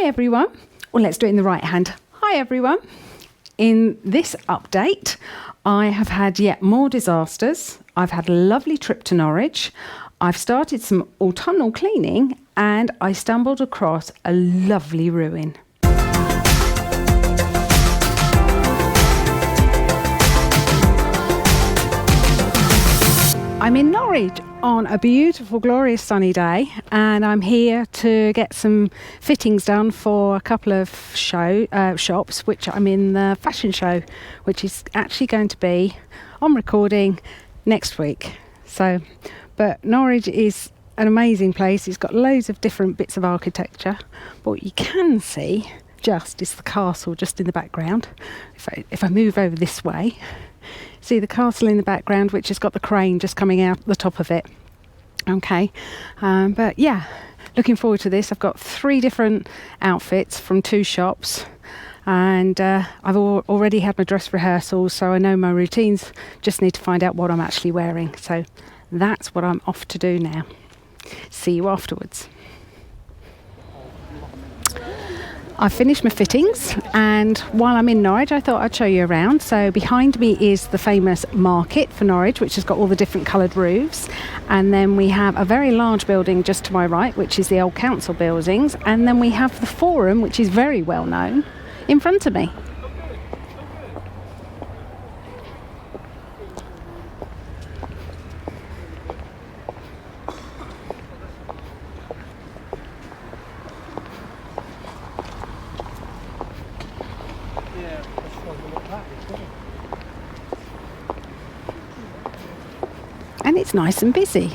Hi everyone. Well, let's do it in the right hand. Hi everyone. In this update, I have had yet more disasters. I've had a lovely trip to Norwich. I've started some autumnal cleaning and I stumbled across a lovely ruin. I'm in Norwich on a beautiful, glorious sunny day, and I'm here to get some fittings done for a couple of shops, which I'm in the fashion show, which is actually going to be on recording next week. But Norwich is an amazing place. It's got loads of different bits of architecture, but what you can see just is the castle just in the background. If I move over this way, see the castle in the background, which has got the crane just coming out the top of it. Okay, but yeah, looking forward to this. I've got 3 different outfits from 2 shops, and I've already had my dress rehearsals, so I know my routines. Just need to find out what I'm actually wearing. So that's what I'm off to do now. See you afterwards. I've finished my fittings, and while I'm in Norwich I thought I'd show you around. So behind me is the famous market for Norwich, which has got all the different coloured roofs, and then we have a very large building just to my right, which is the old council buildings, and then we have the forum, which is very well known, in front of me. And it's nice and busy.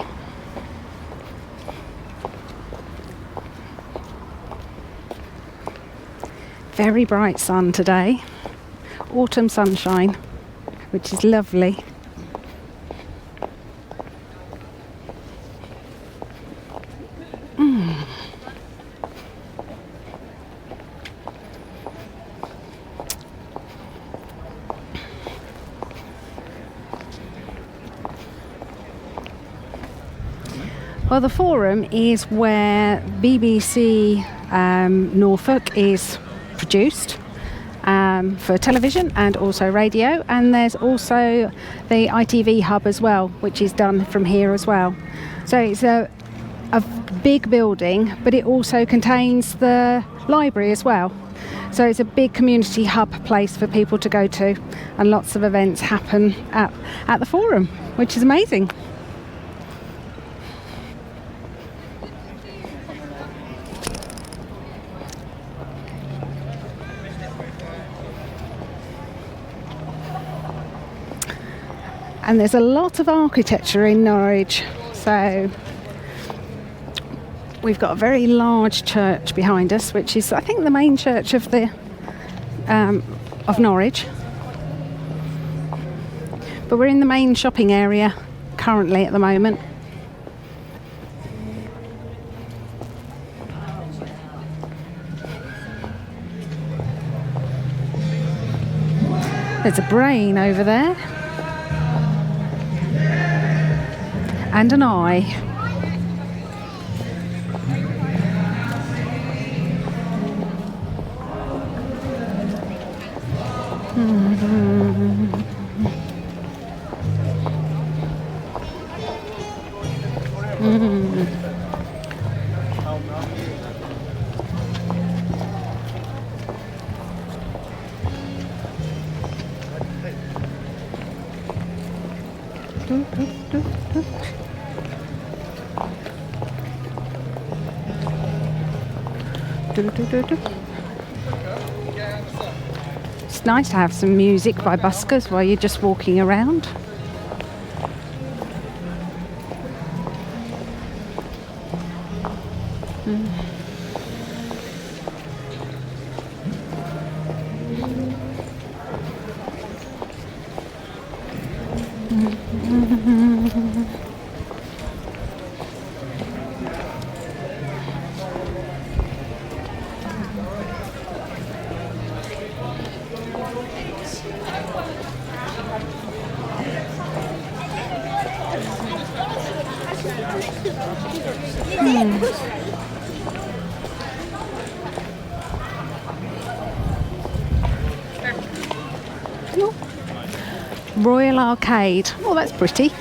Very bright sun today. Autumn sunshine, which is lovely. Well, the forum is where BBC Norfolk is produced for television and also radio, and there's also the ITV hub as well, which is done from here as well. So it's a big building, but it also contains the library as well. So it's a big community hub place for people to go to, and lots of events happen at the forum, which is amazing. And there's a lot of architecture in Norwich. So we've got a very large church behind us, which is, I think, the main church of Norwich. But we're in the main shopping area currently at the moment. There's a brain over there. And an eye. It's nice to have some music by buskers while you're just walking around. Royal Arcade. Oh, that's pretty.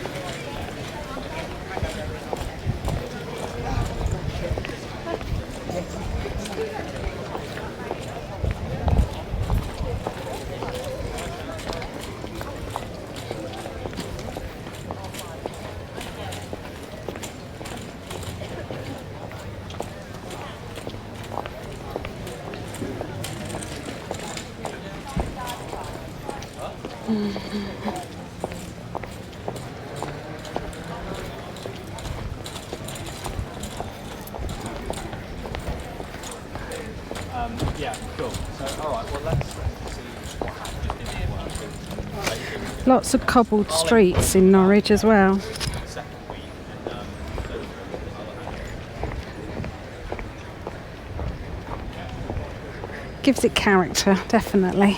Yeah, cool. So, all right, well, let's see what happens. Lots of cobbled streets in Norwich as well. Second week, Gives it character, definitely.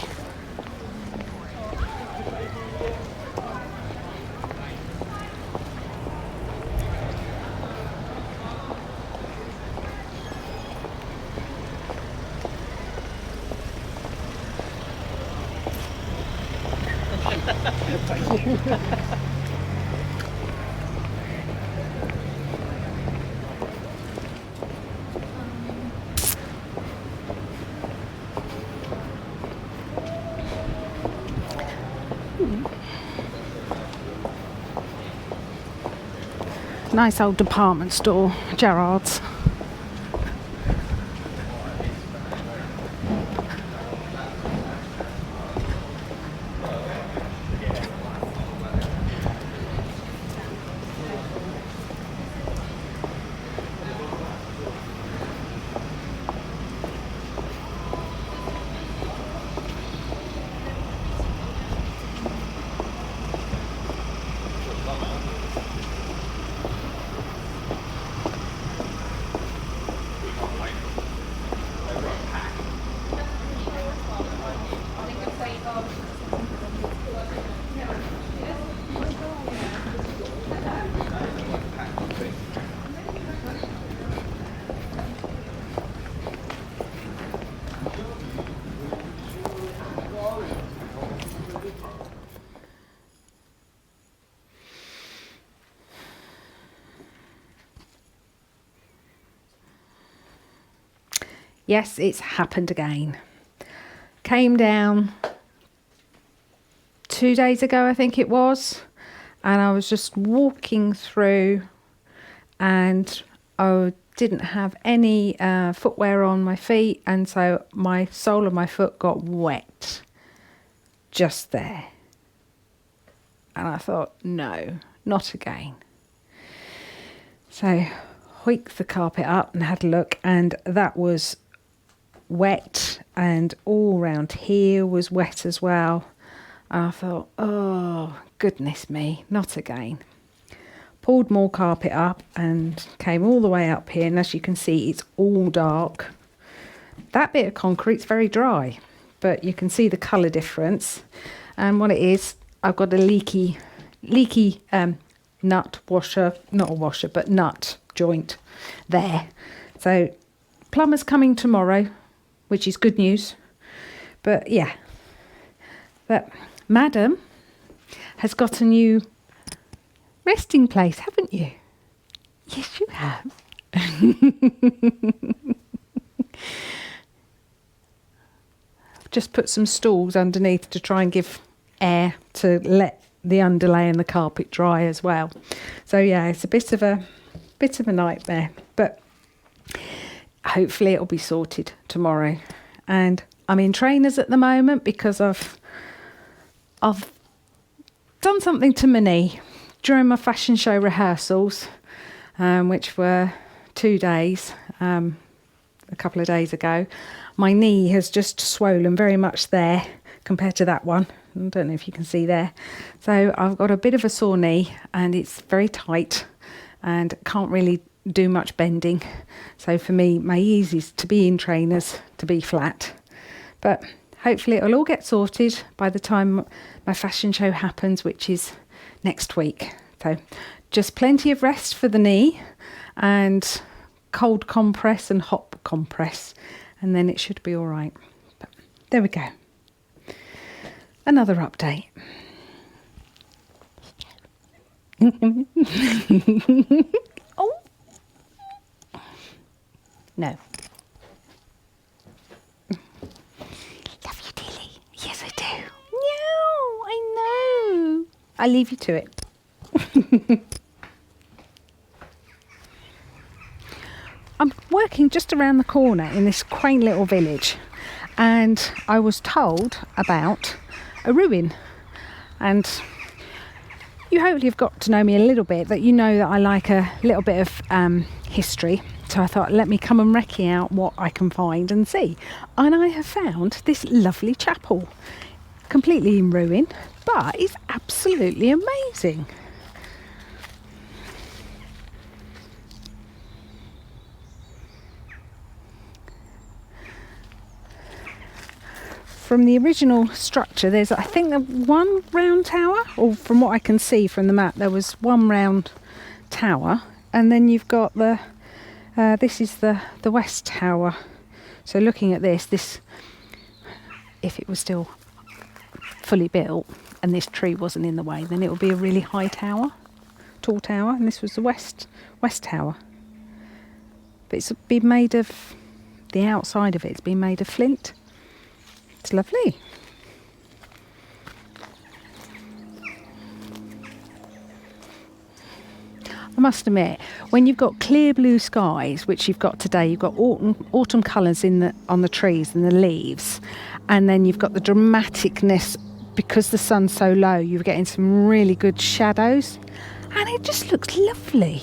Nice old department store, Gerrard's. Yes, it's happened again. Came down 2 days ago, I think it was, and I was just walking through and I didn't have any footwear on my feet, and so my sole of my foot got wet just there. And I thought, no, not again. So hoiked the carpet up and had a look, and that was wet, and all round here was wet as well. And I thought, oh goodness me, not again. Pulled more carpet up and came all the way up here, and as you can see, it's all dark. That bit of concrete's very dry, but you can see the colour difference. And what it is, I've got a leaky nut washer, not a washer, but nut joint there. So plumber's coming tomorrow, which is good news. But yeah, but Madam has got a new resting place, haven't you? Yes, you have. I've just put some stools underneath to try and give air to let the underlay and the carpet dry as well. So yeah, it's a bit of a nightmare, but hopefully it'll be sorted tomorrow. And I'm in trainers at the moment because I've done something to my knee during my fashion show rehearsals, which were 2 days, a couple of days ago. My knee has just swollen very much there compared to that one. I don't know if you can see there. So I've got a bit of a sore knee, and it's very tight and can't really do much bending. So for me, my ease is to be in trainers, to be flat. But hopefully it'll all get sorted by the time my fashion show happens, which is next week. So just plenty of rest for the knee, and cold compress and hot compress, and then it should be all right. But there we go. Another update. Oh, no. Love you, Dilly. Yes, I do. No, I know. I'll leave you to it. I'm working just around the corner in this quaint little village, and I was told about a ruin. And you hopefully have got to know me a little bit, that you know that I like a little bit of history. So I thought, let me come and recce out what I can find and see. And I have found this lovely chapel, completely in ruin, but it's absolutely amazing. From the original structure, there's, I think, one round tower, or from what I can see from the map, there was one round tower, and then you've got the this is the west tower. So looking at this, if it was still fully built and this tree wasn't in the way, then it would be a really high tower, tall tower, and this was the west tower. But it's been made of, the outside of it's been made of flint. It's lovely. I must admit, when you've got clear blue skies, which you've got today, you've got autumn colours on the trees and the leaves, and then you've got the dramaticness because the sun's so low. You're getting some really good shadows, and it just looks lovely.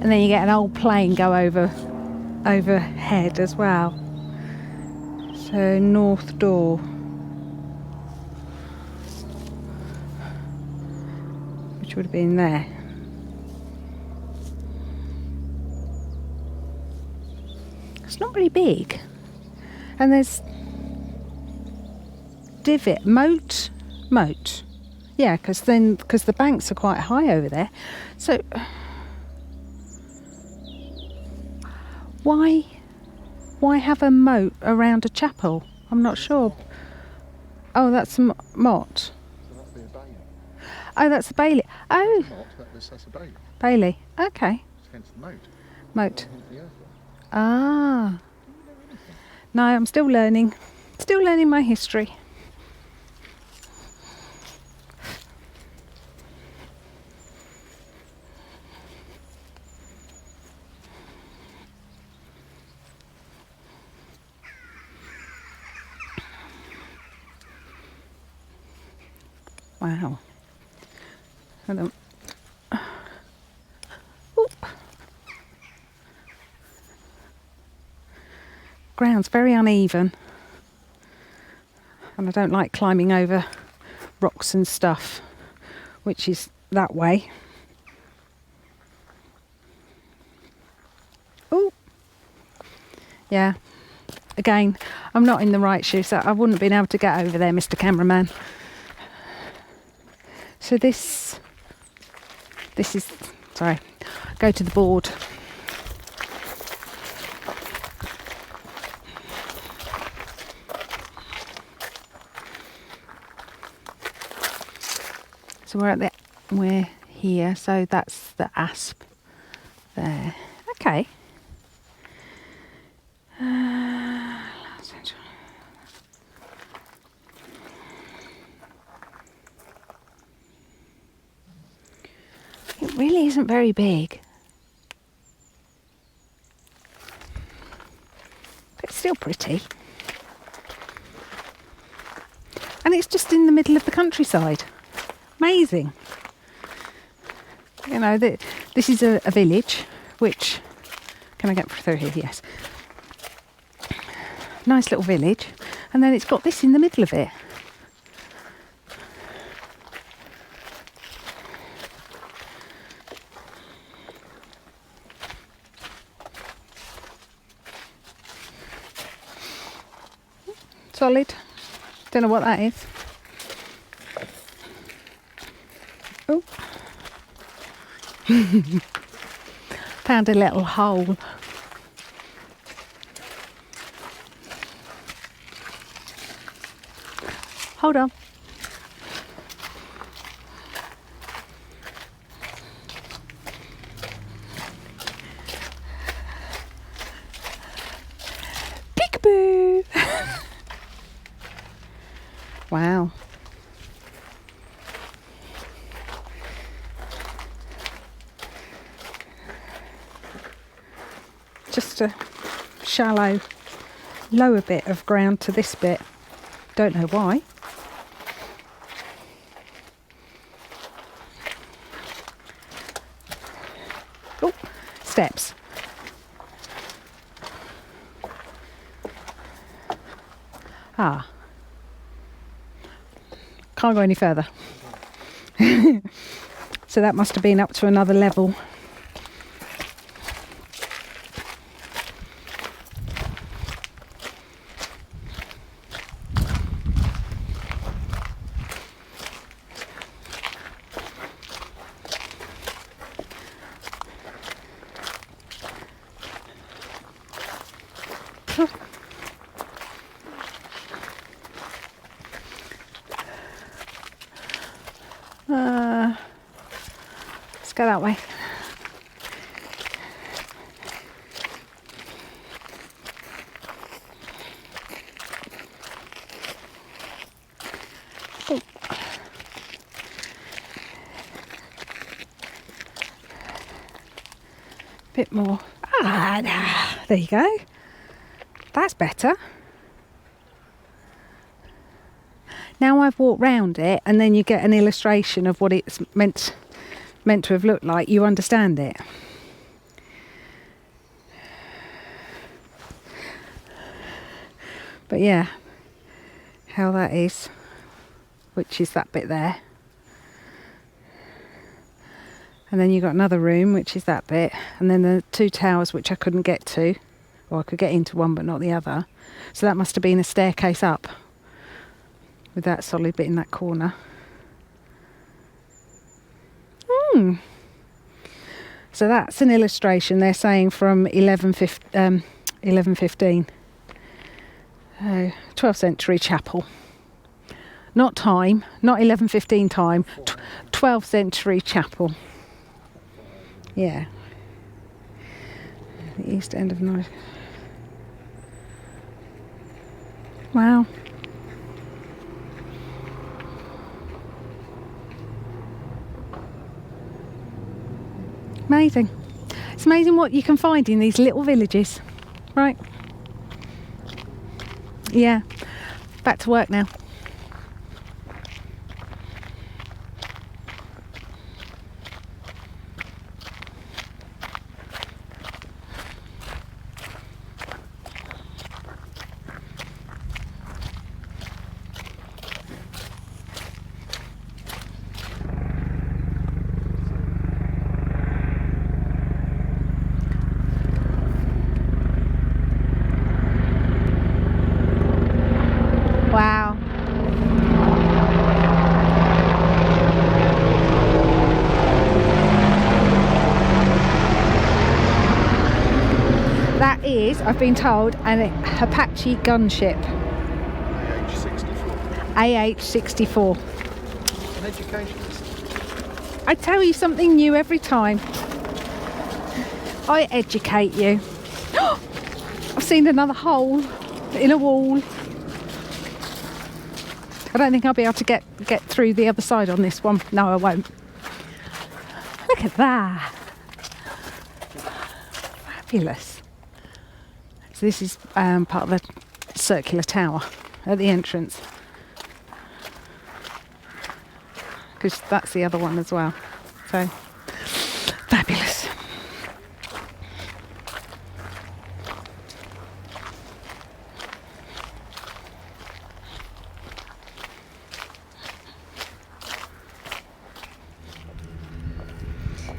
And then you get an old plane go overhead as well. So north door. Which would have been there. It's not very big. And there's divot, moat. Yeah, because the banks are quite high over there. So why have a moat around a chapel? I'm not sure. Oh, that's a motte. So that'd be a bailey. Oh, that's a bailey. Oh, That's a bailey. bailey. Okay. Hence the moat. Moat. Hence the earth. Ah. No, I'm still learning. Still learning my history. Wow. Hold on. Oop. Ground's very uneven, and I don't like climbing over rocks and stuff, which is that way. Oh, yeah. Again, I'm not in the right shoe, so I wouldn't have been able to get over there, Mr. Cameraman. So this is, sorry, go to the board. So we're here, so that's the asp there. Okay. It really isn't very big. But it's still pretty. And it's just in the middle of the countryside. Amazing. You know, this is a village, which, can I get through here? Yes. Nice little village. And then it's got this in the middle of it. Solid. Don't know what that is. Oh. Found a little hole. Hold on. Peekaboo! Wow. Just a shallow, lower bit of ground to this bit. Don't know why. Oh, steps. Ah. Can't go any further. So that must have been up to another level. Let's go that way. Oh. Bit more. There you go. That's better. Now I've walked round it, and then you get an illustration of what it's meant to have looked like. You understand it. But yeah, how that is, which is that bit there. And then you've got another room, which is that bit. And then the two towers, which I couldn't get to. Or I could get into one, but not the other. So that must have been a staircase up. With that solid bit in that corner. So that's an illustration. They're saying from 1115. 12th century chapel. Not time, not 1115 time. 12th century chapel. Yeah. The east end of Norwich. Wow. Amazing. It's amazing what you can find in these little villages. Right. Yeah. Back to work now. Wow. That is, I've been told, an Apache gunship. AH-64. AH-64. An educationist. I tell you something new every time. I educate you. I've seen another hole in a wall. I don't think I'll be able to get through the other side on this one. No, I won't. Look at that. Fabulous. So this is part of the circular tower at the entrance. Because that's the other one as well. So, fabulous.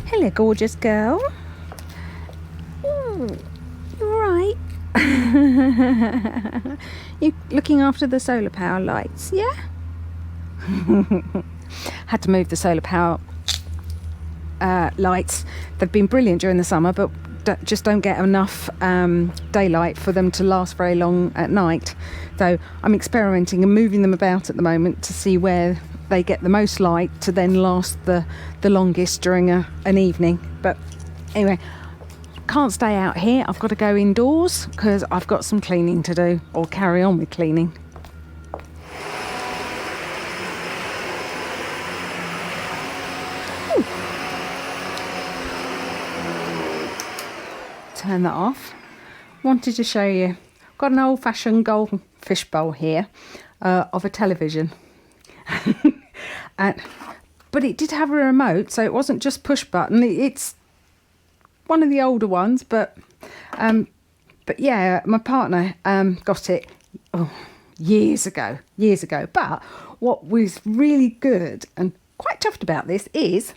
Hello, gorgeous girl. Ooh, you alright? You looking after the solar power lights, yeah? Had to move the solar power lights. They've been brilliant during the summer, but just don't get enough daylight for them to last very long at night. So I'm experimenting and moving them about at the moment to see where they get the most light to then last the longest during an evening. But anyway, can't stay out here. I've got to go indoors because I've got some cleaning to do, or carry on with cleaning. Ooh. Turn that off. Wanted to show you, I've got an old-fashioned goldfish bowl here of a television. But it did have a remote, so it wasn't just push button. It's one of the older ones, but yeah, my partner got it years ago. But what was really good and quite chuffed about this is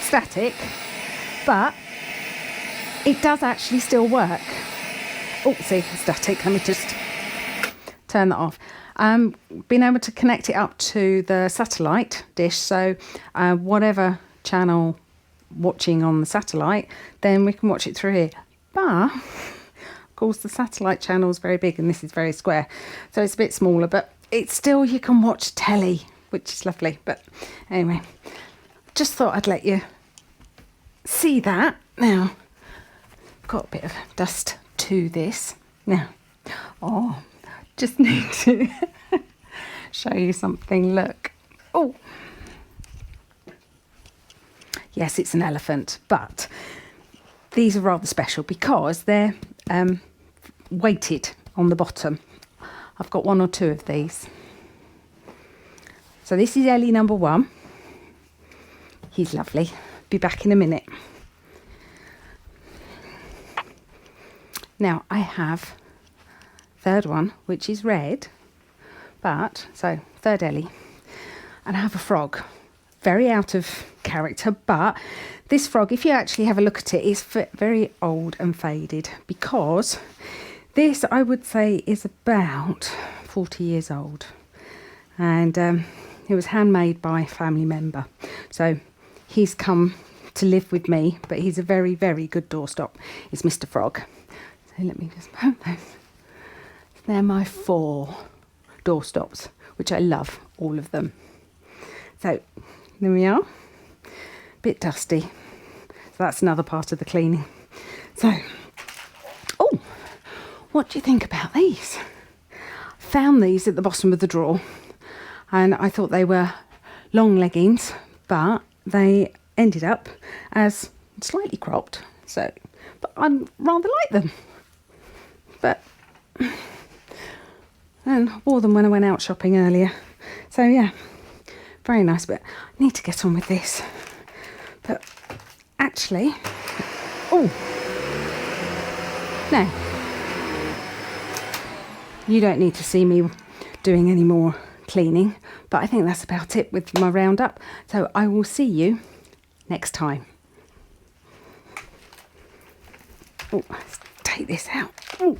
static, but it does actually still work. Oh, see, static. Let me just turn that off. Being able to connect it up to the satellite dish, so whatever channel watching on the satellite, then we can watch it through here. But of course the satellite channel is very big and this is very square, so it's a bit smaller, but it's still, you can watch telly, which is lovely. But anyway, just thought I'd let you see that. Now, got a bit of dust to this now. Oh, just need to show you something. Look. Oh, yes, it's an elephant, but these are rather special because they're weighted on the bottom. I've got one or two of these. So this is Ellie number 1. He's lovely. Be back in a minute. Now I have third one, which is red, but so third Ellie, and I have a frog, very out of character, but this frog, if you actually have a look at it, is very old and faded, because this, I would say, is about 40 years old, and it was handmade by a family member, so he's come to live with me, but he's a very, very good doorstop. It's Mr. Frog. So let me just put those. They're my 4 doorstops, which I love, all of them. So there we are. Bit dusty. So that's another part of the cleaning. So, oh, what do you think about these? Found these at the bottom of the drawer, and I thought they were long leggings, but they ended up as slightly cropped. So, but I rather like them. But and wore them when I went out shopping earlier. So yeah, very nice, but I need to get on with this. But actually, oh, no, you don't need to see me doing any more cleaning, but I think that's about it with my roundup. So I will see you next time. Oh, let's take this out. Oh.